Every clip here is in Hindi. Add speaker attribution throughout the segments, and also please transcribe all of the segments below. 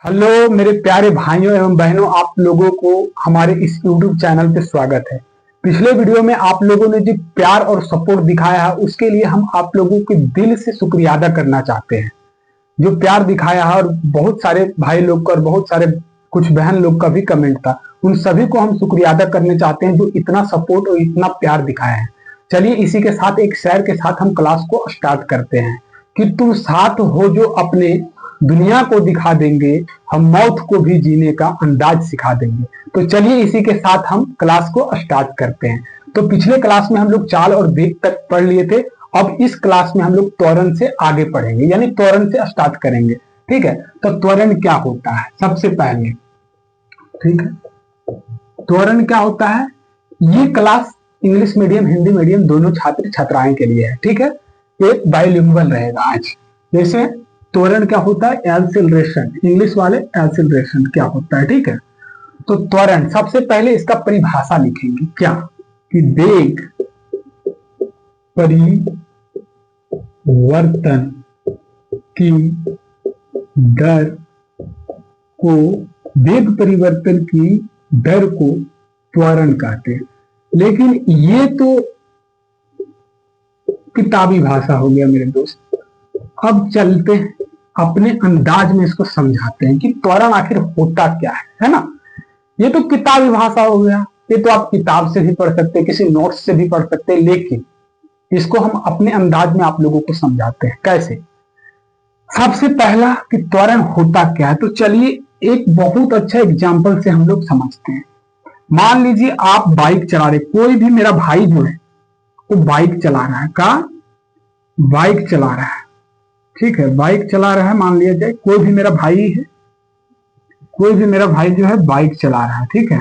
Speaker 1: हेलो मेरे प्यारे भाइयों एवं बहनों, आप लोगों को हमारे इस YouTube चैनल पे स्वागत है। पिछले वीडियो में आप लोगों ने जो प्यार और सपोर्ट दिखाया है उसके लिए हम आप लोगों के दिल से शुक्रिया अदा करना चाहते हैं। जो प्यार दिखाया है और बहुत सारे भाई लोग का और बहुत सारे कुछ बहन लोग का भी कमेंट था, उन सभी को हम शुक्रिया अदा करने चाहते हैं जो इतना सपोर्ट और इतना प्यार दिखाया है। चलिए इसी के साथ एक शेर के साथ हम क्लास को स्टार्ट करते हैं कि तुम साथ हो जो अपने दुनिया को दिखा देंगे, हम मौत को भी जीने का अंदाज सिखा देंगे। तो चलिए इसी के साथ हम क्लास को स्टार्ट करते हैं। तो पिछले क्लास में हम लोग चाल और वेग तक पढ़ लिए थे। अब इस क्लास में हम लोग त्वरण से आगे पढ़ेंगे, यानी त्वरण से स्टार्ट करेंगे। ठीक है, तो त्वरण क्या होता है सबसे पहले। ठीक है, त्वरण क्या होता है, ये class English medium Hindi medium दोनों छात्र छात्राएं के लिए है। ठीक है, ये बाइलिंगुअल रहेगा आज। जैसे त्वरण क्या होता है, एक्सेलरेशन, इंग्लिश वाले एक्सेलरेशन क्या होता है। ठीक है, तो त्वरण सबसे पहले इसका परिभाषा लिखेंगे क्या कि वेग परिवर्तन की दर को, वेग परिवर्तन की दर को त्वरण कहते हैं। लेकिन ये तो किताबी भाषा हो गया मेरे दोस्त। अब चलते हैं अपने अंदाज में इसको समझाते हैं कि त्वरण आखिर होता क्या है ना। ये तो किताबी भाषा हो गया, ये तो आप किताब से भी पढ़ सकते हैं, किसी नोट्स से भी पढ़ सकते हैं, लेकिन इसको हम अपने अंदाज में आप लोगों को समझाते हैं। कैसे? सबसे पहला कि त्वरण होता क्या है, तो चलिए एक बहुत अच्छा एग्जाम्पल से हम लोग समझते हैं। मान लीजिए आप बाइक चला रहे, कोई भी मेरा भाई जो है वो बाइक चला रहा है, बाइक चला रहा है। ठीक है, बाइक चला रहा है, मान लिया जाए कोई भी मेरा भाई है, कोई भी मेरा भाई जो है बाइक चला रहा है। ठीक है,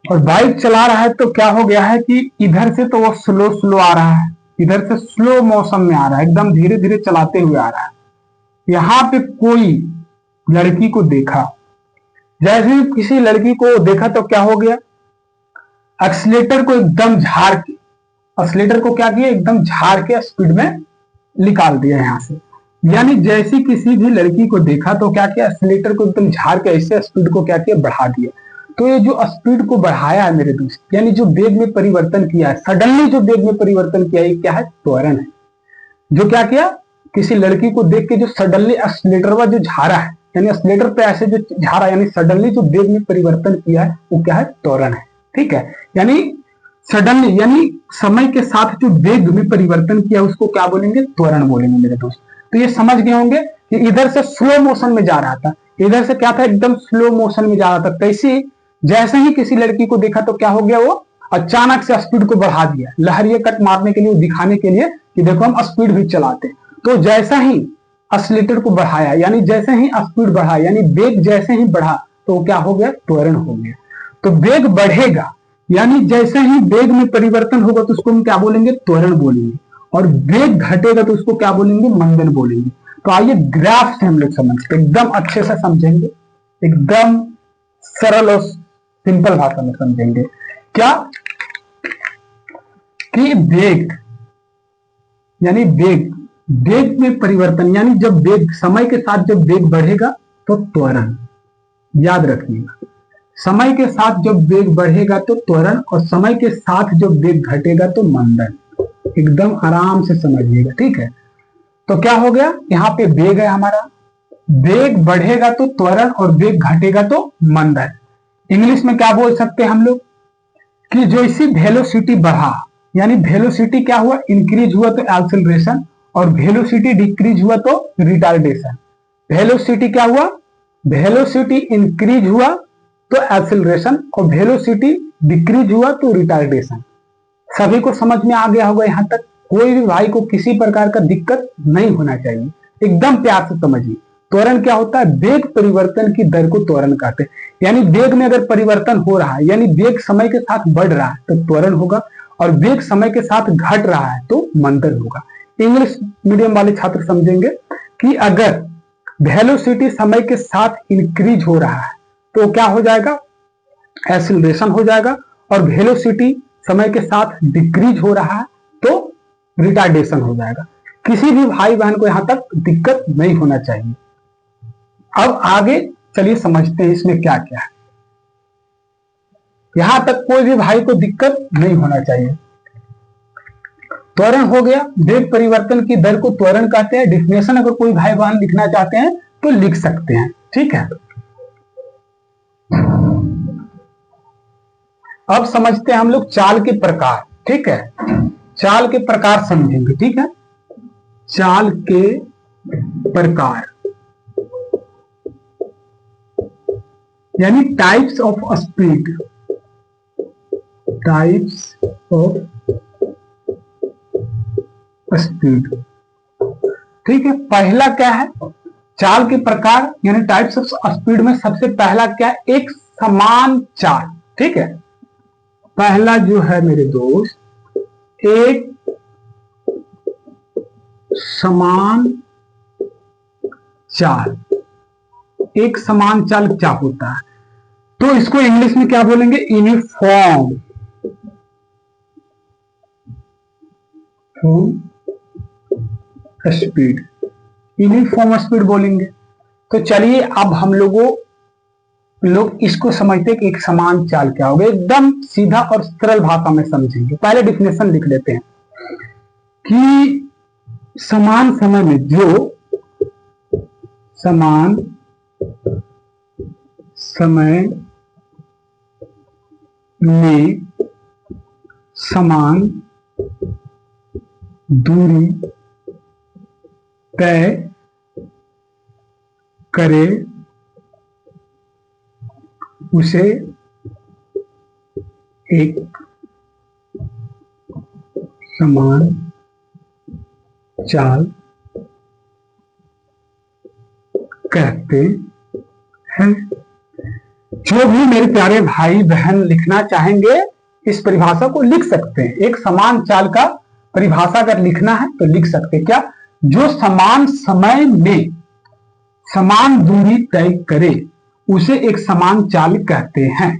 Speaker 1: और बाइक चला रहा है तो क्या हो गया है कि इधर से तो वो स्लो स्लो आ रहा है, इधर से स्लो मोशन में आ रहा है, एकदम धीरे धीरे चलाते हुए आ रहा है। यहाँ पे कोई लड़की को देखा, जैसे ही किसी लड़की को देखा तो क्या हो गया, एक्सीलेटर को एकदम झाड़ के, एक्सीलेटर को क्या किया, एकदम झाड़ के स्पीड में निकाल दिया यहां से। यानी जैसी किसी भी लड़की को देखा तो क्या किया, एक्सीलेटर को एकदम झाड़ के ऐसे स्पीड को क्या किया, बढ़ा दिया। तो ये जो स्पीड को बढ़ाया है मेरे दोस्त, यानी जो वेग में परिवर्तन किया है, सडनली जो वेग में परिवर्तन किया है, क्या है, त्वरण है। जो क्या किया, किसी लड़की को देख के जो सडनली एक्सीलेटर जो झाड़ा है, यानी एक्सीलेटर पे ऐसे जो झाड़ा, यानी सडनली जो वेग में परिवर्तन किया है वो क्या है, त्वरण है। ठीक है, यानी सडनली यानी समय के साथ जो वेग में परिवर्तन किया उसको क्या बोलेंगे, त्वरण बोलेंगे मेरे दोस्त। तो ये समझ गए होंगे कि इधर से स्लो मोशन में जा रहा था, इधर से क्या था, एकदम स्लो मोशन में जा रहा था। कैसे? जैसे ही किसी लड़की को देखा तो क्या हो गया, वो अचानक से स्पीड को बढ़ा दिया, लहरिया कट मारने के लिए, दिखाने के लिए कि देखो हम स्पीड भी चलाते। तो जैसा ही एक्सीलेटर को बढ़ाया, यानी जैसे ही स्पीड बढ़ा, यानी वेग जैसे ही बढ़ा तो क्या हो गया, त्वरण हो गया। तो वेग बढ़ेगा, यानी जैसे ही वेग में परिवर्तन होगा तो उसको हम क्या बोलेंगे, त्वरण बोलेंगे, और वेग घटेगा तो उसको क्या बोलेंगे, मंदन बोलेंगे। तो आइए ग्राफ से हम लोग समझते, एकदम अच्छे से समझेंगे, एकदम सरल और सिंपल भाषा में समझेंगे। क्या कि वेग यानी वेग में परिवर्तन, यानी जब वेग, समय के साथ जब वेग बढ़ेगा तो त्वरण, याद रखिएगा, समय के साथ जब वेग बढ़ेगा तो त्वरण, और समय के साथ जब वेग घटेगा तो मंदन। एकदम आराम से समझिएगा। ठीक है, तो क्या हो गया, यहाँ पे वेग है हमारा, वेग बढ़ेगा तो त्वरण और वेग घटेगा तो मंदन। इंग्लिश में क्या बोल सकते हैं हम लोग कि जैसी वेलोसिटी बढ़ा, यानी वेलोसिटी क्या हुआ, इंक्रीज हुआ तो एक्सेलरेशन, और वेलोसिटी डिक्रीज हुआ तो रिटार्डेशन। वेलोसिटी क्या हुआ, वेलोसिटी इंक्रीज हुआ तो एक्सेलरेशन, और वेलोसिटी डिक्रीज हुआ तो रिटार्डेशन। सभी को समझ में आ गया होगा यहाँ तक। कोई भी भाई को किसी प्रकार का दिक्कत नहीं होना चाहिए, एकदम प्यार से समझिए। त्वरण क्या होता है, वेग परिवर्तन की दर को त्वरण कहते हैं। यानी वेग में अगर परिवर्तन हो रहा है, यानी वेग समय के साथ बढ़ रहा है तो त्वरण होगा, और वेग समय के साथ घट रहा है तो मंदन होगा। इंग्लिश मीडियम वाले छात्र समझेंगे कि अगर वेलोसिटी समय के साथ इंक्रीज हो रहा है तो क्या हो जाएगा, एक्सीलरेशन हो जाएगा, और वेलोसिटी समय के साथ डिक्रीज हो रहा है तो रिटार्डेशन हो जाएगा। किसी भी भाई बहन को यहां तक दिक्कत नहीं होना चाहिए। अब आगे चलिए समझते हैं इसमें क्या क्या है। यहां तक कोई भी भाई को दिक्कत नहीं होना चाहिए। त्वरण हो गया, वेग परिवर्तन की दर को त्वरण कहते हैं। डिफिनेशन अगर कोई भाई बहन लिखना चाहते हैं तो लिख सकते हैं, ठीक है। अब समझते हैं हम लोग चाल के प्रकार, ठीक है। चाल के प्रकार समझेंगे, ठीक है। चाल के प्रकार यानी types of speed, types of speed, ठीक है। पहला क्या है चाल के प्रकार यानी टाइप्स ऑफ स्पीड में सबसे पहला क्या है, एक समान चाल, ठीक है। पहला जो है मेरे दोस्त, एक समान चाल। एक समान चाल क्या होता है, तो इसको इंग्लिश में क्या बोलेंगे, यूनिफॉर्म स्पीड, यूनिफॉर्म स्पीड बोलेंगे। तो चलिए अब हम लोग इसको समझते हैं कि एक समान चाल क्या होगा। एकदम सीधा और सरल भाषा में समझेंगे। पहले डिफिनेशन लिख लेते हैं कि समान समय में जो समान समय में समान दूरी तय करे उसे एक समान चाल कहते हैं। जो भी मेरे प्यारे भाई बहन लिखना चाहेंगे इस परिभाषा को लिख सकते हैं। एक समान चाल का परिभाषा अगर लिखना है तो लिख सकते हैं क्या, जो समान समय में समान दूरी तय करे उसे एक समान चाल कहते हैं।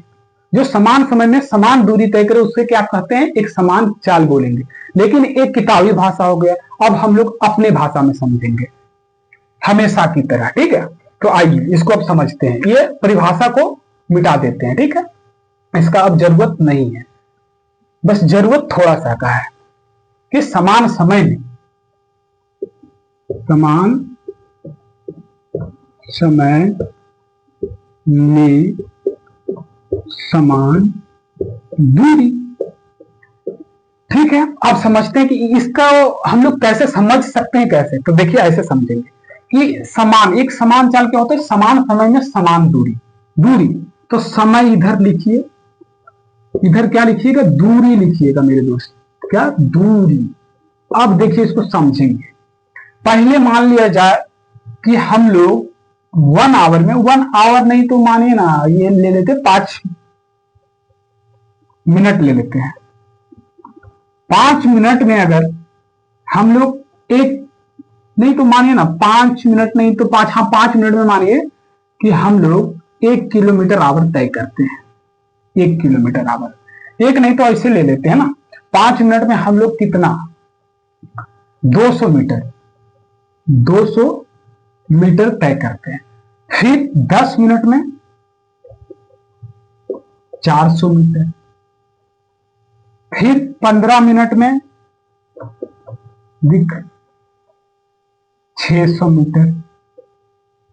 Speaker 1: जो समान समय में समान दूरी तय करे उसे क्या कहते हैं, एक समान चाल बोलेंगे। लेकिन एक किताबी भाषा हो गया, अब हम लोग अपने भाषा में समझेंगे हमेशा की तरह, ठीक है। तो आइए इसको अब समझते हैं। ये परिभाषा को मिटा देते हैं, ठीक है। इसका अब जरूरत नहीं है, बस जरूरत थोड़ा सा का है कि समान समय में समान समय में समान दूरी, ठीक है। अब समझते हैं कि इसका हम लोग कैसे समझ सकते हैं, कैसे, तो देखिए ऐसे समझेंगे कि समान, एक समान चाल क्या होता है, समान समय में समान दूरी। दूरी तो समय इधर लिखिए, इधर क्या लिखिएगा, दूरी लिखिएगा मेरे दोस्त, क्या दूरी। अब देखिए इसको समझेंगे। पहले मान लिया जाए कि हम लोग 1 आवर में, 1 आवर नहीं तो मानिए ना, ये ले लेते 5 मिनट ले लेते हैं। 5 मिनट में अगर हम लोग एक नहीं तो मानिए ना 5 मिनट नहीं तो 5, हाँ 5 मिनट में मानिए कि हम लोग 1 किलोमीटर आवर तय करते हैं। 1 किलोमीटर आवर, एक नहीं तो ऐसे ले लेते हैं ना, 5 मिनट में हम लोग कितना, 200 मीटर, 200 मीटर तय करते हैं। फिर 10 मिनट में 400 मीटर, फिर 15 मिनट में 600 मीटर।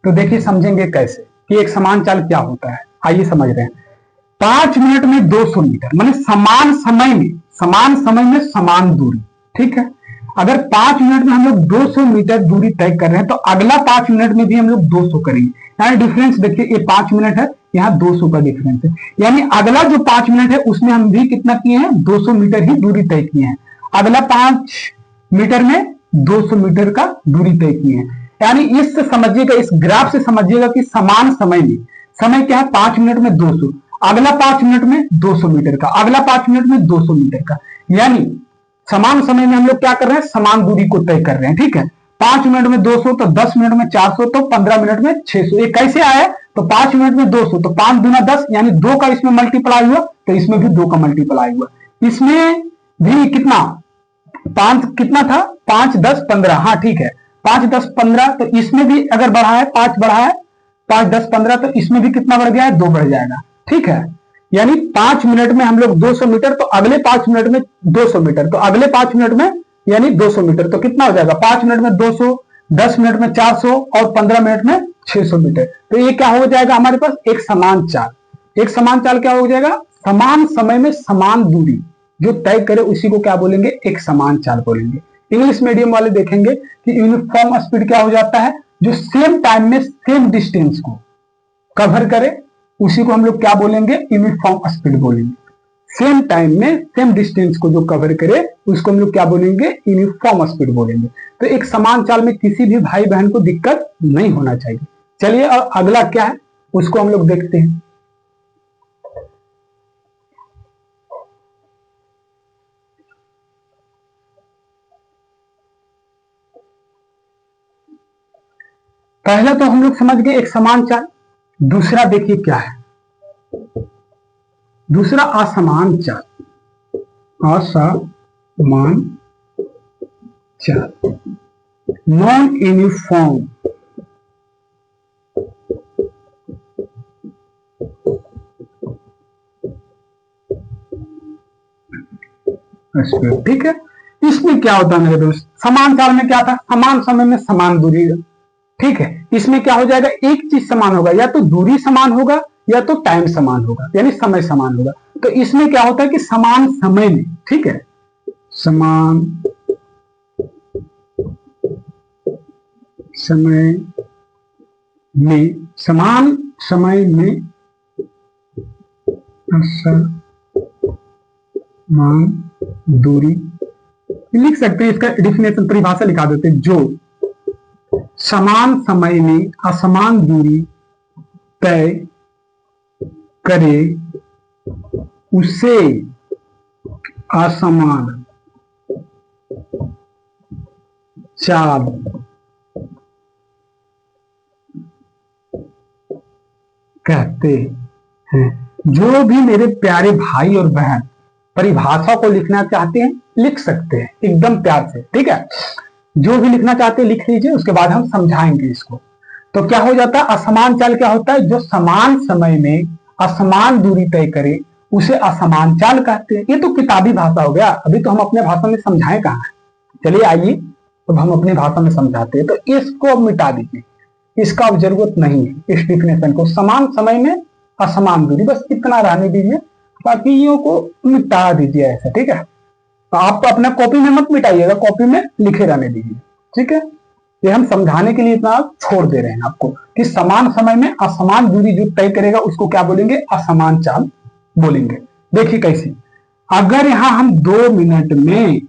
Speaker 1: तो देखिए समझेंगे कैसे कि एक समान चाल क्या होता है, आइए समझ रहे हैं। 5 मिनट में 200 मीटर माने समान समय में समान दूरी, ठीक है। अगर 5 मिनट में हम लोग 200 मीटर दूरी तय कर रहे हैं तो अगला 5 मिनट में भी हम लोग 200 करेंगे। यानी डिफरेंस देखिए, ये 5 मिनट है, यहाँ 200 का डिफरेंस है। यानी अगला जो 5 मिनट है उसमें हम भी कितना किए हैं, 200 मीटर ही दूरी तय किए हैं। अगला 5 मीटर में 200 मीटर का दूरी तय किए हैं। यानी इससे समझिएगा, इस ग्राफ से समझिएगा कि समान समय में, समय क्या है 5 मिनट में 200, अगला 5 मिनट में 200 मीटर का, अगला 5 मिनट में 200 मीटर का। यानी समान समय में हम लोग क्या कर रहे हैं, समान दूरी को तय कर रहे हैं, ठीक है। 5 मिनट में 200 तो 10 मिनट में 400 तो 15 मिनट में 600। ये कैसे आया, तो 5 मिनट में 200 तो 5 दूना 10, यानी 2 का इसमें मल्टीप्लाई हुआ तो इसमें भी 2 का मल्टीप्लाई हुआ। इसमें भी कितना, 5 कितना था, 5 10 15, हाँ ठीक है, 5 10 15। तो इसमें भी अगर बढ़ा है 5 बढ़ा है 5 10 15, तो इसमें भी कितना बढ़ गया है, 2 बढ़ जाएगा। ठीक है, यानी 5 मिनट में हम लोग 200 मीटर, तो अगले 5 मिनट में 200 मीटर, तो अगले 5 मिनट में यानी 200 मीटर, तो कितना हो जाएगा, 5 मिनट में 200, 10 मिनट में 400 और 15 मिनट में 600 मीटर। तो ये क्या हो जाएगा हमारे पास, एक समान चाल। एक समान चाल क्या हो जाएगा, समान समय में समान दूरी जो तय करे उसी को क्या बोलेंगे, एक समान चाल बोलेंगे। इंग्लिश मीडियम वाले देखेंगे कि यूनिफॉर्म स्पीड क्या हो जाता है, जो सेम टाइम में सेम डिस्टेंस को कवर करे उसी को हम लोग क्या बोलेंगे, यूनिफॉर्म स्पीड बोलेंगे। सेम टाइम में सेम डिस्टेंस को जो कवर करे उसको हम लोग क्या बोलेंगे, यूनिफॉर्म स्पीड बोलेंगे। तो एक समान चाल में किसी भी भाई बहन को दिक्कत नहीं होना चाहिए। चलिए और अगला क्या है उसको हम लोग देखते हैं। पहला तो हम लोग समझ गए एक समान चाल। दूसरा देखिए क्या है, दूसरा असमान चाल। असमान चाल, नॉन यूनिफॉर्म स्पीड। ठीक है, इसमें क्या होता है मेरे दोस्त, समान चाल में क्या था, समान समय में समान दूरी। ठीक है, इसमें क्या हो जाएगा, एक चीज समान होगा, या तो दूरी समान होगा या तो टाइम समान होगा, यानी समय समान होगा। तो इसमें क्या होता है कि समान समय में, ठीक है, समान समय में, समान समय में समान दूरी लिख सकते हैं। इसका डिफिनेशन परिभाषा लिखा देते हैं, जो समान समय में असमान दूरी तय करे उसे असमान चाल कहते हैं। जो भी मेरे प्यारे भाई और बहन परिभाषा को लिखना चाहते हैं लिख सकते हैं एकदम प्यार से। ठीक है, जो भी लिखना चाहते हैं लिख लीजिए, उसके बाद हम समझाएंगे इसको। तो क्या हो जाता है, असमान चाल क्या होता है, जो समान समय में असमान दूरी तय करे उसे असमान चाल कहते हैं। ये तो किताबी भाषा हो गया, अभी तो हम अपने भाषा में समझाएं कहाँ है। चलिए आइए अब हम अपनी भाषा में समझाते हैं। तो इसको अब मिटा दीजिए, इसका अब जरूरत नहीं है, इस डिफिनेशन को, समान समय में असमान दूरी, बस इतना रहने दीजिए, बाकियों को मिटा दीजिए ऐसा। ठीक है, तो आप अपना कॉपी में मत मिटाइएगा, कॉपी में लिखे रहने दीजिए। ठीक है, ये हम समझाने के लिए इतना छोड़ दे रहे हैं आपको कि समान समय में असमान दूरी जो तय करेगा उसको क्या बोलेंगे, असमान चाल बोलेंगे। देखिए कैसे, अगर यहां हम 2 मिनट में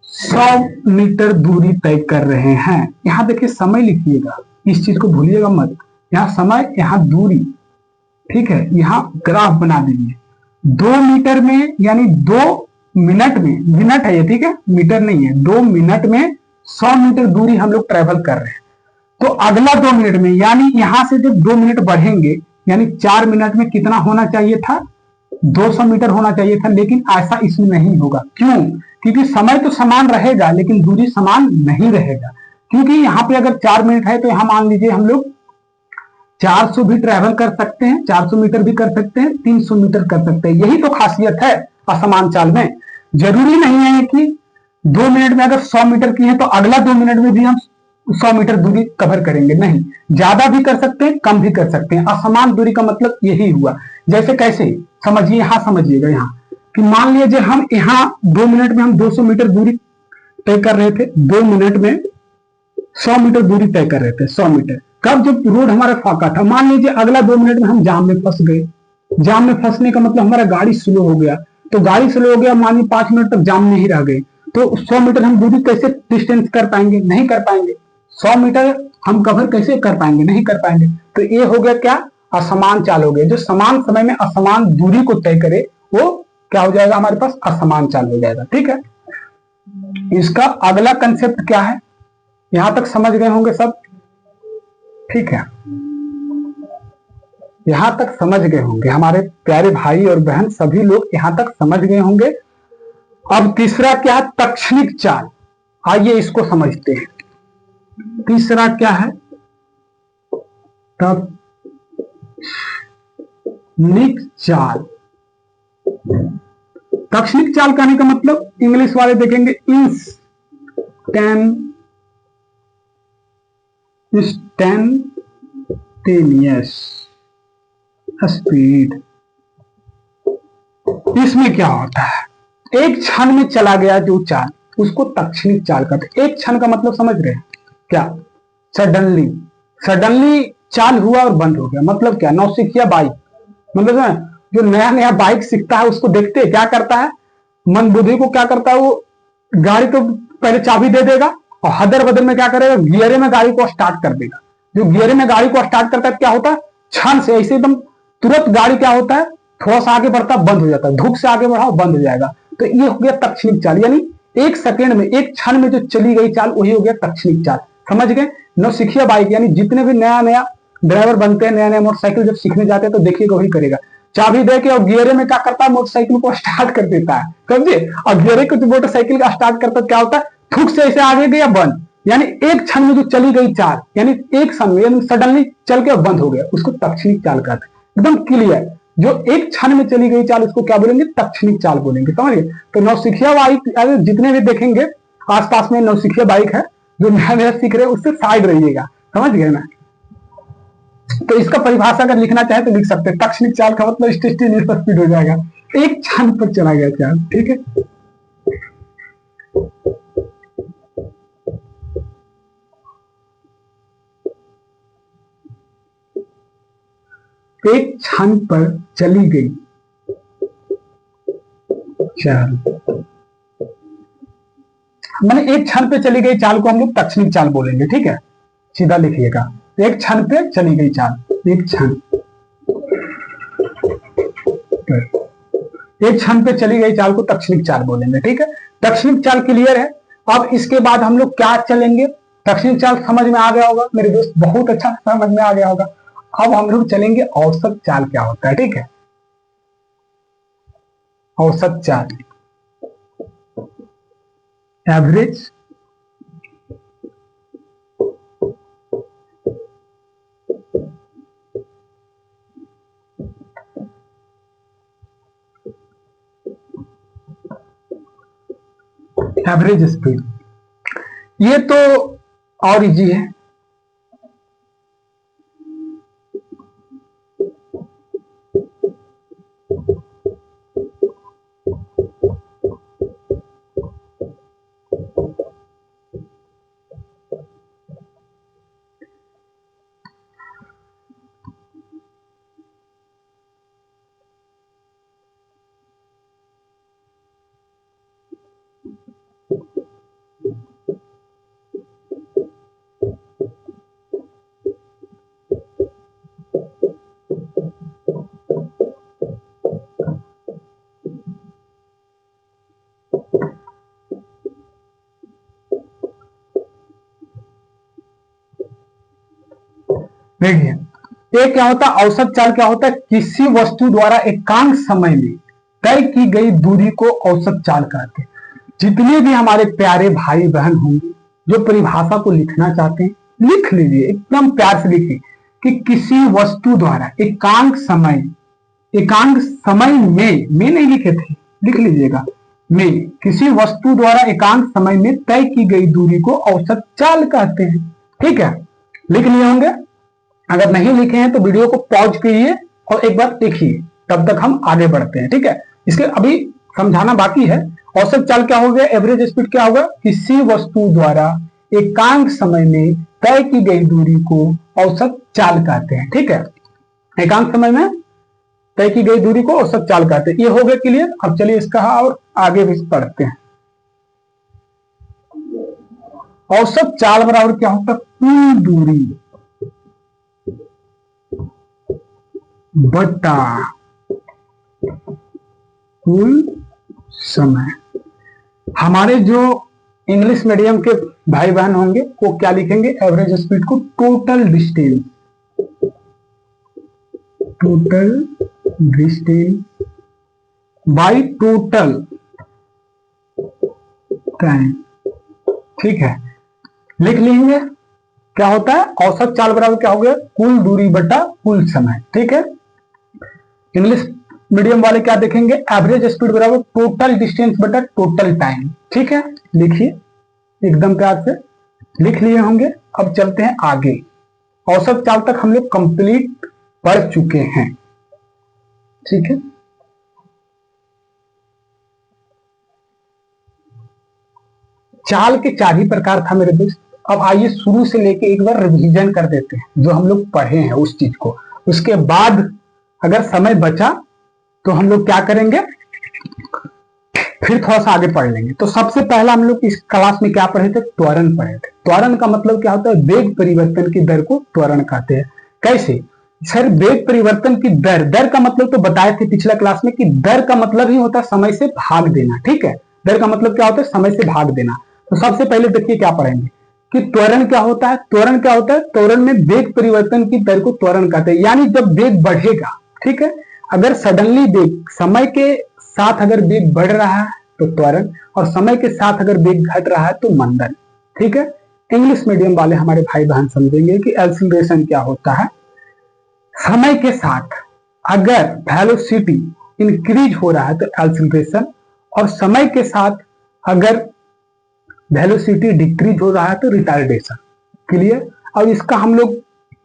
Speaker 1: 100 मीटर दूरी तय कर रहे हैं, यहां देखिए समय लिखिएगा, इस चीज को भूलिएगा मत, यहां समय यहां दूरी। ठीक है, यहां ग्राफ बना दीजिए। 2 मीटर में यानी 2 मिनट में, मिनट है ये, ठीक है, मीटर नहीं है, 2 मिनट में 100 मीटर दूरी हम लोग ट्रेवल कर रहे हैं। तो अगला 2 मिनट में, यानी यहां से जब 2 मिनट बढ़ेंगे यानी 4 मिनट में कितना होना चाहिए था, 200 मीटर होना चाहिए था, लेकिन ऐसा इसमें नहीं होगा। क्यों, क्योंकि समय तो समान रहेगा लेकिन दूरी समान नहीं रहेगा। क्योंकि यहाँ पे अगर 4 मिनट है तो यहां मान लीजिए हम लोग 400 भी ट्रेवल कर सकते हैं, 400 मीटर भी कर सकते हैं, 300 मीटर कर सकते हैं। यही तो खासियत है असमान चाल में। जरूरी नहीं है कि 2 मिनट में अगर 100 मीटर की है तो अगला 2 मिनट में भी हम 100 मीटर दूरी कवर करेंगे, नहीं, ज्यादा भी कर सकते हैं, कम भी कर सकते हैं। असमान दूरी का मतलब यही हुआ। जैसे कैसे समझिए, यहां समझिएगा, यहां कि मान लीजिए हम यहां 2 मिनट में हम 200 मीटर दूरी तय कर रहे थे, 2 मिनट में 100 मीटर दूरी तय कर रहे थे, 100 मीटर। कब, जब रोड हमारा फाका था। मान लीजिए अगला 2 मिनट में हम जाम में फंस गए। जाम में फंसने का मतलब हमारा गाड़ी स्लो हो गया, तो गाड़ी स्लो हो गया, मान लीजिए 5 मिनट तक जाम में ही रह गए, तो 100 मीटर हम दूरी कैसे डिस्टेंस कर पाएंगे, नहीं कर पाएंगे। 100 मीटर हम कवर कैसे कर पाएंगे, नहीं कर पाएंगे। तो ये हो गया क्या, असमान चाल हो गया। जो समान समय में असमान दूरी को तय करे वो क्या हो जाएगा, हमारे पास असमान चाल हो जाएगा। ठीक है, इसका अगला कंसेप्ट क्या है, यहां तक समझ गए होंगे सब। ठीक है, यहां तक समझ गए होंगे हमारे प्यारे भाई और बहन, सभी लोग यहां तक समझ गए होंगे। अब तीसरा क्या है, तत्क्षणिक चाल। आइए इसको समझते हैं। तीसरा क्या है, तक्षणिक चाल। तक्षणिक चाल कहने का मतलब इंग्लिश वाले देखेंगे इंस्टैंटेनियस स्पीड। इसमें क्या होता है, एक क्षण में चला गया जो चाल उसको तक्षणिक चाल कहते हैं। एक क्षण का मतलब समझ रहे हैं क्या, सडनली, सडनली चाल हुआ और बंद हो गया। मतलब क्या, नौसिखिया बाइक, मतलब ना जो नया नया बाइक सीखता है उसको देखते हैं क्या करता है, मन बुद्धि को क्या करता है, वो गाड़ी तो पहले चाबी दे देगा और हदर बदर में क्या करेगा, गियरे में गाड़ी को स्टार्ट कर देगा। जो गियरे में गाड़ी को स्टार्ट करता है क्या होता है, क्षण से ऐसे एकदम तुरंत गाड़ी क्या होता है, थोड़ा सा आगे बढ़ता बंद हो जाता है, धूप से आगे बढ़ाओ बंद हो जाएगा। तो ये हो गया तक्षणिक चाल, यानी एक सेकेंड में, एक क्षण में जो चली गई चाल वही हो गया तक्षणिक चाल। समझ गए। नौसिखिया बाइक यानी जितने भी नया नया ड्राइवर बनते हैं, नया नया मोटरसाइकिल जब सीखने जाते हैं तो देखिएगा वही करेगा, चाबी दे के और गियरे में क्या करता है, मोटरसाइकिल को स्टार्ट कर देता है, समझे। और गियरे को मोटरसाइकिल का स्टार्ट करता है क्या होता है, थूक से ऐसे आगे गया बंद, यानी एक क्षण में जो चली गई चाल, यानी एक क्षण में सडनली चल के बंद हो गया, उसको तक्षणिक चाल कहते हैं। एकदम क्लियर, जो एक क्षण में चली गई चाल उसको क्या बोलेंगे, तक्षणिक चाल बोलेंगे, समझ गए। तो नौसिखिया बाइक जितने भी देखेंगे आसपास में नौसिखिया बाइक है, जो नया नया सीख रहे हैं उससे साइड रहिएगा, समझ गए ना। तो इसका परिभाषा अगर लिखना चाहे तो लिख सकते हैं, तक्षणिक चाल का मतलब इंस्टेंटेनियस स्पीड हो जाएगा, एक क्षण पर चला गया चाल, ठीक है। एक क्षण पर चली गई चाल, मैंने एक क्षण पे चली गई चाल को हम लोग तक्षणिक चाल बोलेंगे, ठीक है, सीधा लिखिएगा। एक क्षण पे चली गई चाल, एक क्षण एक क्षण पे चली गई चाल को तक्षणिक चाल बोलेंगे, ठीक है। तक्षणिक चाल क्लियर है। अब इसके बाद हम लोग क्या चलेंगे, तक्षणिक चाल समझ में आ गया होगा मेरे दोस्त, बहुत अच्छा समझ में आ गया होगा। अब हम लोग चलेंगे औसत चाल क्या होता है, ठीक है। औसत चाल, एवरेज एवरेज स्पीड, ये तो और इजी है। देखिए ये क्या होता है, औसत चाल क्या होता है, किसी वस्तु द्वारा एकांक समय में तय की गई दूरी को औसत चाल कहते हैं। जितने भी हमारे प्यारे भाई बहन होंगे जो परिभाषा को लिखना चाहते हैं लिख लीजिए, एकदम प्यार से लिखिए कि किसी वस्तु द्वारा एकांक समय, एकांक समय में नहीं लिखे थे, लिख लीजिएगा, में किसी वस्तु द्वारा एकांक समय में तय की गई दूरी को औसत चाल कहते हैं, ठीक है। लिख लिए होंगे, अगर नहीं लिखे हैं तो वीडियो को पॉज कीजिए और एक बार देखिए, तब तक हम आगे बढ़ते हैं, ठीक है। इसके अभी समझाना बाकी है। औसत चाल क्या हो गया, एवरेज स्पीड क्या होगा, किसी वस्तु द्वारा एकांक समय में तय की गई दूरी को औसत चाल कहते हैं, ठीक है। एकांक समय में तय की गई दूरी को औसत चाल कहते हैं। ये हो गया क्लियर। अब चलिए इसका और आगे भी पढ़ते हैं। औसत चाल बराबर क्या होता है, कुल दूरी बटा कुल समय। हमारे जो इंग्लिश मीडियम के भाई बहन होंगे वो क्या लिखेंगे, एवरेज स्पीड को total distance, total distance by total time, ठीक है, लिख लेंगे। क्या होता है, औसत चाल बराबर क्या हो गया, कुल दूरी बटा कुल समय। ठीक है, इंग्लिश मीडियम वाले क्या देखेंगे, एवरेज स्पीड बराबर टोटल डिस्टेंस बटा टोटल टाइम। ठीक है, लिखिए एकदम प्यार से लिख लिए होंगे। अब चलते हैं आगे, औसत चाल तक हम लोग कंप्लीट पढ़ चुके हैं। ठीक है, चाल के 4 ही प्रकार था मेरे दोस्त। अब आइए शुरू से लेके एक बार रिवीजन कर देते हैं जो हम लोग पढ़े हैं उस चीज को। उसके बाद अगर समय बचा तो हम लोग क्या करेंगे, फिर थोड़ा सा आगे पढ़ लेंगे। तो सबसे पहला हम लोग इस क्लास में क्या पढ़े थे, त्वरण पढ़े थे। त्वरण का मतलब क्या होता है, वेग परिवर्तन की दर को त्वरण कहते हैं। कैसे सर, वेग परिवर्तन की दर, दर का मतलब तो बताए थे पिछला क्लास में कि दर का मतलब ही होता है समय से भाग देना। ठीक है, दर का मतलब क्या होता है, समय से भाग देना। तो सबसे पहले देखिए क्या पढ़ेंगे कि त्वरण क्या होता है। त्वरण क्या होता है, त्वरण में वेग परिवर्तन की दर को त्वरण कहते हैं। यानी जब वेग बढ़ेगा, ठीक है, अगर सडनली वेग समय के साथ अगर वेग बढ़ रहा है तो त्वरण, और समय के साथ अगर वेग घट रहा है तो मंदन। ठीक है, इंग्लिश मीडियम वाले हमारे भाई बहन समझेंगे कि एक्सीलरेशन क्या होता है। समय के साथ अगर वेलोसिटी इंक्रीज हो रहा है तो एक्सीलरेशन, और समय के साथ अगर वेलोसिटी डिक्रीज हो रहा है तो रिटार्डेशन। क्लियर। अब इसका हम लोग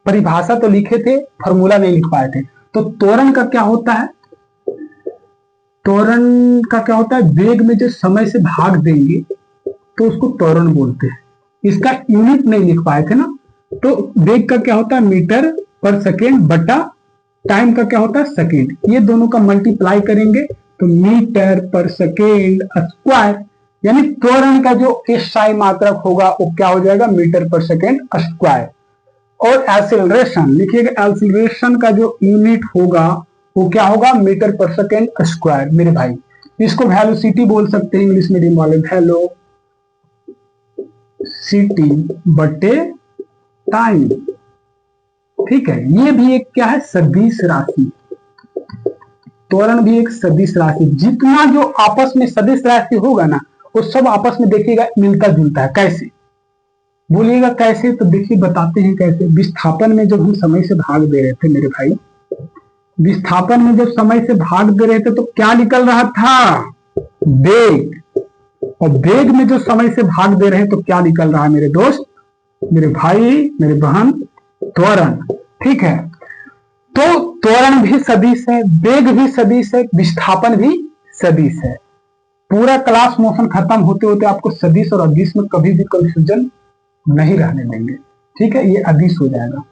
Speaker 1: परिभाषा तो लिखे थे, फॉर्मूला नहीं लिख पाए थे। तो त्वरण का क्या होता है, त्वरण का क्या होता है, वेग में जो समय से भाग देंगे तो उसको त्वरण बोलते हैं। इसका यूनिट नहीं लिख पाए थे ना। तो वेग का क्या होता है, मीटर पर सेकेंड बटा टाइम का क्या होता है, सेकेंड। ये दोनों का मल्टीप्लाई करेंगे तो मीटर पर सेकेंड स्क्वायर, यानी त्वरण का जो एसआई मात्रक होगा वो क्या हो जाएगा, मीटर पर सेकेंड स्क्वायर। और एक्सेलरेशन लिखिएगा, एक्सेलरेशन का जो यूनिट होगा वो क्या होगा, मीटर पर सेकेंड स्क्वायर। मेरे भाई इसको वेलोसिटी बोल सकते हैं इंग्लिश मीडियम वाले, वेलोसिटी बटे टाइम। ठीक है, ये भी एक क्या है, सदिश राशि। त्वरण भी एक सदिश राशि। जितना जो आपस में सदिश राशि होगा ना वो सब आपस में देखिएगा मिलता जुलता है। कैसे बोलिएगा, कैसे, तो देखिए बताते हैं कैसे। विस्थापन में जब हम समय से भाग दे रहे थे मेरे भाई, विस्थापन में जब समय से भाग दे रहे थे तो क्या निकल रहा था, वेग। और वेग में जो समय से भाग दे रहे हैं तो क्या निकल रहा है मेरे दोस्त, मेरे भाई, मेरे बहन, त्वरण। ठीक है, तो त्वरण भी सदिश है, वेग भी सदिश है, विस्थापन भी सदिश है। पूरा क्लास मोशन खत्म होते होते आपको सदिश और अदिश में कभी भी कंफ्यूजन नहीं रहने देंगे। ठीक है, ये अदिश हो जाएगा।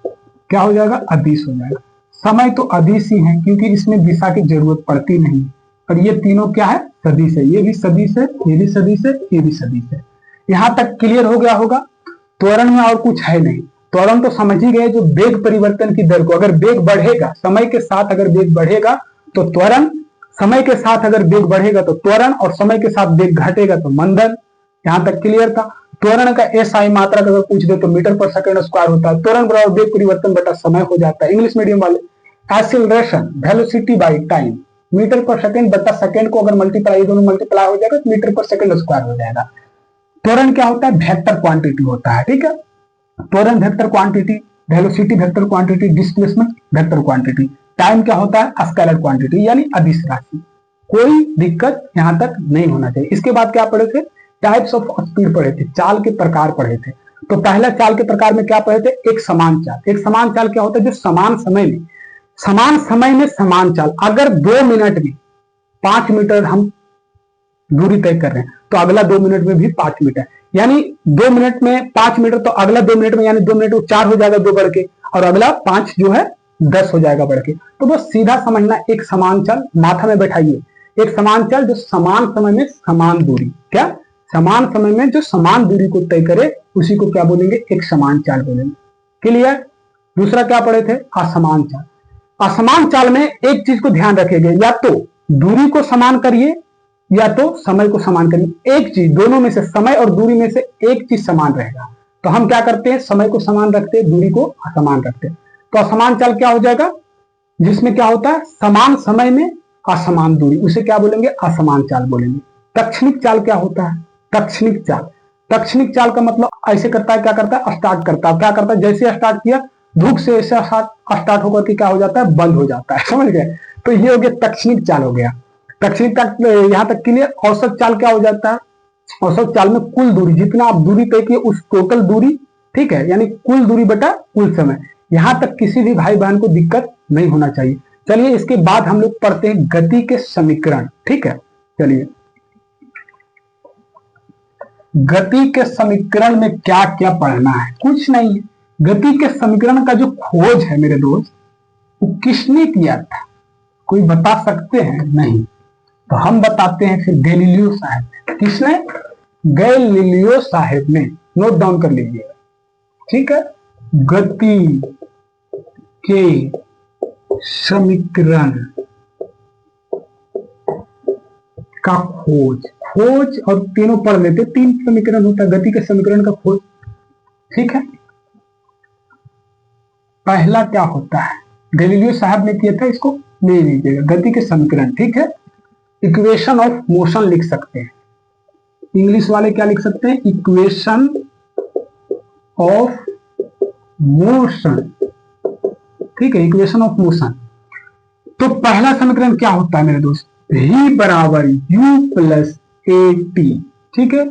Speaker 1: क्या हो जाएगा, अदिश हो जाएगा। समय तो अदिश ही है क्योंकि इसमें दिशा की जरूरत पड़ती नहीं। और ये तीनों क्या है, सदिश है। ये भी सदिश है, ये भी सदिश है, ये भी सदिश है। यहां तक क्लियर हो गया होगा। त्वरण में और कुछ है नहीं। त्वरण तो समझ ही गए, जो वेग परिवर्तन की दर को, अगर वेग बढ़ेगा समय के साथ, अगर वेग बढ़ेगा तो त्वरण, समय के साथ अगर वेग बढ़ेगा तो त्वरण, और समय के साथ वेग घटेगा तो मंदन। यहां तक क्लियर था। त्वरण का एसआई मात्रा अगर पूछ दे तो मीटर पर सेकंड स्क्वायर होता है। त्वरण बराबर वेग परिवर्तन बटा समय हो जाता है। इंग्लिश मीडियम वाले acceleration velocity by time, meter पर सेकंड बटा सेकंड को अगर मल्टीप्लाई, दोनों मल्टीप्लाई हो जाएगा तो मीटर पर सेकंड स्क्वायर हो जाएगा। त्वरण क्या होता है, वेक्टर क्वांटिटी होता है। ठीक है, त्वरण vector quantity, velocity vector quantity, displacement vector quantity. Time क्या होता है, स्केलर क्वांटिटी यानी अदिश राशि। कोई दिक्कत यहां तक नहीं होना चाहिए। इसके बाद क्या पढ़े थे, टाइप्स ऑफ स्पीड पढ़े थे, चाल के प्रकार पढ़े थे। तो पहला चाल के प्रकार में क्या पढ़े थे, एक समान चाल। एक समान चाल क्या होता है, जो समान समय में, समान समय में समान चाल। अगर 2 मिनट में 5 मीटर हम दूरी तय कर रहे हैं तो अगला 2 मिनट में भी 5 मीटर, यानी 2 मिनट में 5 मीटर, तो अगला 2 मिनट में, यानी 2 मिनट में 4 हो जाएगा 2 बढ़ के, और अगला 5 जो है 10 हो जाएगा बढ़ के। तो बस सीधा समझना, एक समान चाल माथा में बैठाइए, एक समान चाल जो समान समय में समान दूरी, क्या समान समय में जो समान दूरी को तय करे उसी को क्या बोलेंगे, एक समान चाल बोलेंगे। क्लियर। दूसरा क्या पढ़े थे, असमान चाल। असमान चाल में एक चीज को ध्यान रखिएगा, या तो दूरी को समान करिए या तो समय को समान करिए। एक चीज, दोनों में से, समय और दूरी में से एक चीज समान रहेगा। तो हम क्या करते हैं, समय को समान रखते हैं, दूरी को असमान रखते हैं। तो असमान चाल क्या हो जाएगा, जिसमें क्या होता है, समान समय में असमान दूरी, उसे क्या बोलेंगे, असमान चाल बोलेंगे। तत्क्षणिक चाल क्या होता है, तत्क्षणिक चाल, तक्षणिक चाल का मतलब ऐसे करता है, क्या करता है, स्टार्ट करता है, क्या करता है, जैसे स्टार्ट किया धूप से ऐसा स्टार्ट होकर के क्या हो जाता है, बंद हो जाता है, समझ गए। तो ये हो गया तक्षणिक चाल हो गया। तक्षणिक तक यहां तक के लिए औसत चाल क्या हो जाता है, औसत चाल में कुल दूरी, जितना आप दूरी तय किए उस टोटल दूरी, ठीक है, यानी कुल दूरी बटा कुल समय। यहां तक किसी भी भाई बहन को दिक्कत नहीं होना चाहिए। चलिए इसके बाद हम लोग पढ़ते हैं गति के समीकरण, ठीक है। चलिए गति के समीकरण में क्या क्या पढ़ना है, कुछ नहीं है। गति के समीकरण का जो खोज है मेरे दोस्त, वो किसने किया था, कोई बता सकते हैं? नहीं। तो हम बताते हैं फिर, गैलीलियो साहब ने। किसने? गैलीलियो साहब ने। नोट डाउन कर लीजिएगा, ठीक है। गति के समीकरण का खोज, खोज और तीनों पढ़ लेते, 3 समीकरण होता है गति के समीकरण का खोज, ठीक है। पहला क्या होता है, गैलीलियो साहब ने किया था, इसको ले लीजिएगा, गति के समीकरण, ठीक है। इक्वेशन ऑफ मोशन लिख सकते हैं, इंग्लिश वाले क्या लिख सकते हैं, इक्वेशन ऑफ मोशन, ठीक है, इक्वेशन ऑफ मोशन। तो पहला समीकरण क्या होता है मेरे दोस्त, v बराबर u प्लस ए टी, ठीक है,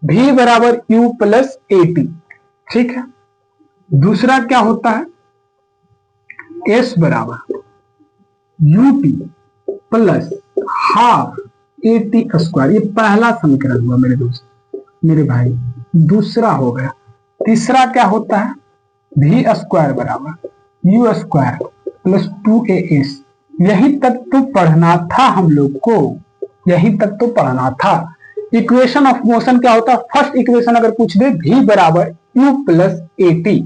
Speaker 1: v बराबर u प्लस ए टी, ठीक है। दूसरा क्या होता है, s बराबर U T plus half A T square. ये पहला समीकरण हुआ मेरे दोस्त, मेरे भाई। दूसरा हो गया। तीसरा क्या होता है, v स्क्वायर बराबर यू स्क्वायर प्लस 2as। यही तक तो पढ़ना था हम लोग को, यही तक तो पढ़ना था। इक्वेशन ऑफ मोशन क्या होता है, फर्स्ट इक्वेशन अगर पूछ दे, v बराबर u प्लस ए टी,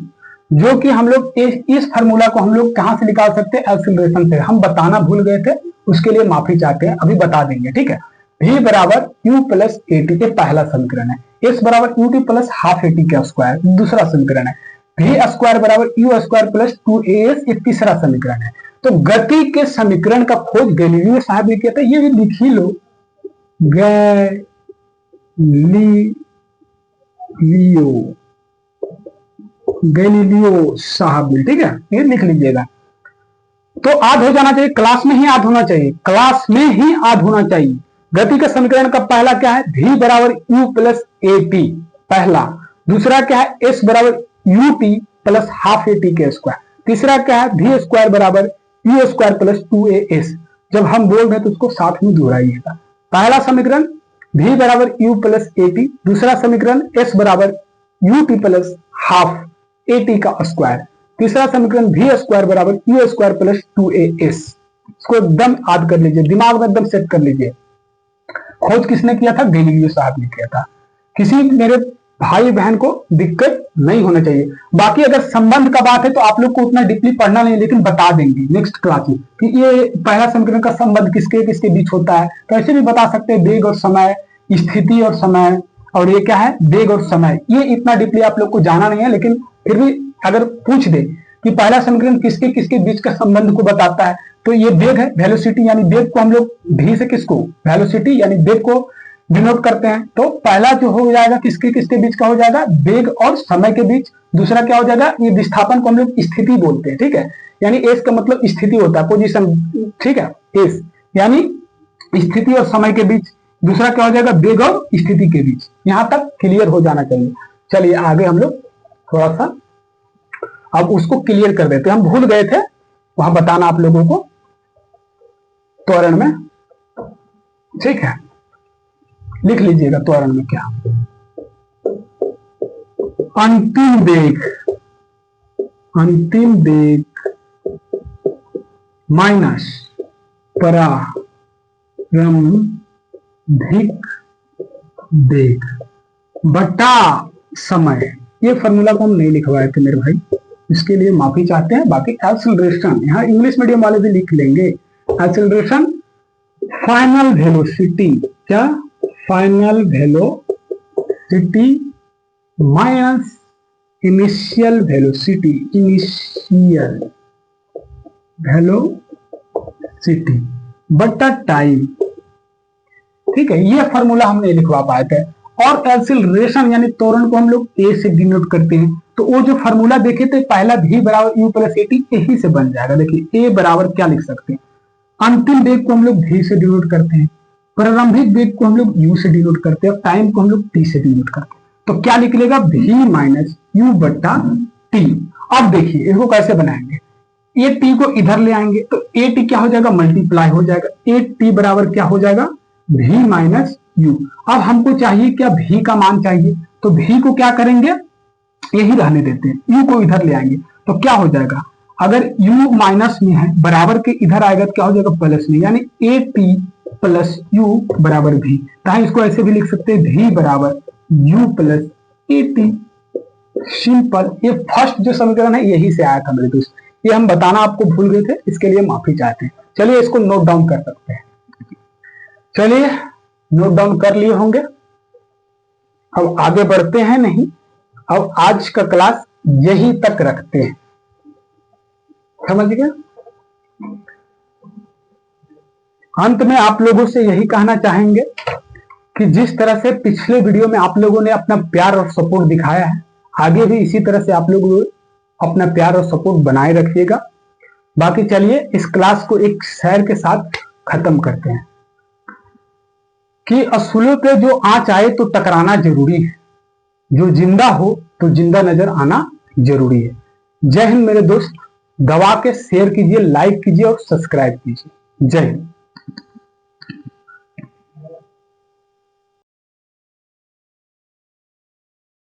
Speaker 1: जो कि हम लोग इस फार्मूला को हम लोग कहां से निकाल सकते हैं, एक्सीलरेशन से। हम बताना भूल गए थे, उसके लिए माफी चाहते हैं, अभी बता देंगे, ठीक है। v बराबर u प्लस ए टी, ये पहला समीकरण है। s बराबर U T plus half A T का स्क्वायर, दूसरा समीकरण है। v स्क्वायर बराबर यू स्क्वायर प्लस 2as, ये तीसरा समीकरण है। तो गति के समीकरण का खोज गैलीलियो साहब ने किया था, ये भी लिख ही लो, गैलीलियो साहब ने, ठीक है, ये लिख लीजिएगा। तो याद हो जाना चाहिए, क्लास में ही याद होना चाहिए, क्लास में ही याद होना चाहिए। गति के समीकरण का पहला क्या है, v बराबर u प्लस ए टी, पहला। दूसरा क्या है, s बराबर U T plus half A T के स्क्वायर। तीसरा क्या है, v स्क्वायर बराबर यू स्क्वायर प्लस 2as। जब हम बोल रहे हैं तो उसको साथ में दोहराइएगा। पहला समीकरण v बराबर u प्लस ए टी, दूसरा समीकरण s बराबर U T plus half A T का स्क्वायर, तीसरा समीकरण v स्क्वायर बराबर यू स्क्वायर प्लस 2as। इसको एकदम याद कर लीजिए, दिमाग में एकदम सेट कर लीजिए। खोज किसने किया था, गैलीलियो साहब ने किया था। किसी मेरे भाई बहन को दिक्कत नहीं होना चाहिए। बाकी अगर संबंध का बात है तो आप लोग को उतना डीपली पढ़ना नहीं, लेकिन बता देंगे नेक्स्ट क्लास में कि ये पहला समीकरण का संबंध किसके किसके बीच होता है। तो ऐसे भी बता सकते हैं, वेग और समय, स्थिति और समय, और ये क्या है, वेग और समय। ये इतना डीपली आप लोग को जाना नहीं है, लेकिन फिर भी अगर पूछ दे कि पहला समीकरण किसके किसके बीच का संबंध को बताता है, तो ये वेग है, वेलोसिटी, यानी वेग को हम लोग भी से किसको, वेलोसिटी यानी वेग को डिनोट करते हैं। तो पहला जो हो जाएगा किसके किसके बीच का हो जाएगा, वेग और समय के बीच। दूसरा क्या हो जाएगा, ये विस्थापन को हम लोग स्थिति बोलते हैं, ठीक है, यानी एस का मतलब स्थिति होता है, पोजीशन, ठीक है, एस यानी स्थिति और समय के बीच। दूसरा क्या हो जाएगा, वेग और स्थिति के बीच। यहां तक क्लियर हो जाना चाहिए। चलिए आगे हम लोग थोड़ा सा अब उसको क्लियर कर देते हैं, हम भूल गए थे वहां बताना आप लोगों को त्वरण में, ठीक है। लिख लीजिएगा त्वरण में क्या, अंतिम वेग माइनस प्रारंभिक वेग बटा समय। ये फॉर्मूला को हम नहीं लिखवाए थे मेरे भाई, इसके लिए माफी चाहते हैं। बाकी एक्सेलरेशन यहाँ इंग्लिश मीडियम वाले भी लिख लेंगे। एक्सेलरेशन फाइनल वेलोसिटी, क्या, final velocity minus initial velocity, initial velocity बटा टाइम, ठीक है। ये फॉर्मूला हम नहीं लिखवा पाए थे। और एक्सीलरेशन यानी त्वरण को हम लोग ए से डिनोट करते हैं। तो वो जो फॉर्मूला देखे थे पहला v बराबर u प्लस at यही से बन जाएगा। देखिए a बराबर क्या लिख सकते हैं, अंतिम वेग को हम लोग v से डिनोट करते हैं, प्रारंभिक वेग को हम लोग u से डिनोट करते हैं और टाइम को हम लोग t से डिनोट करते हैं। तो क्या निकलेगा v माइनस u बट्टा t। अब देखिए इसको कैसे बनाएंगे, ए टी को इधर ले आएंगे तो ए टी क्या हो जाएगा, मल्टीप्लाई हो जाएगा, ए टी बराबर क्या हो जाएगा v माइनस यू। अब हमको चाहिए क्या, v का मान चाहिए, तो v को क्या करेंगे, यही रहने देते हैं, u को इधर ले आएंगे तो क्या हो जाएगा, अगर u माइनस में है बराबर के इधर आएगा तो क्या हो जाएगा प्लस में, यानी ए टी प्लस यू बराबर v। तो इसको ऐसे भी लिख सकते हैं v बराबर u plus A T. Simple, ये फर्स्ट जो समीकरण है यही से आया था मेरे दोस्त, ये हम बताना आपको भूल गए थे, इसके लिए माफी चाहते हैं। चलिए इसको नोट डाउन कर सकते हैं, चलिए नोट डाउन कर लिए होंगे। अब आगे बढ़ते हैं नहीं, अब आज का क्लास यही तक रखते हैं, समझ गए। अंत में आप लोगों से यही कहना चाहेंगे कि जिस तरह से पिछले वीडियो में आप लोगों ने अपना प्यार और सपोर्ट दिखाया है, आगे भी इसी तरह से आप लोग अपना प्यार और सपोर्ट बनाए रखिएगा। बाकी चलिए इस क्लास को एक शेर के साथ खत्म करते हैं कि असूलों पे जो आंच आए तो टकराना जरूरी है, जो जिंदा हो तो जिंदा नजर आना जरूरी है। जय हिंद मेरे दोस्त, दबा के शेयर कीजिए, लाइक कीजिए और सब्सक्राइब कीजिए। जय हिंद।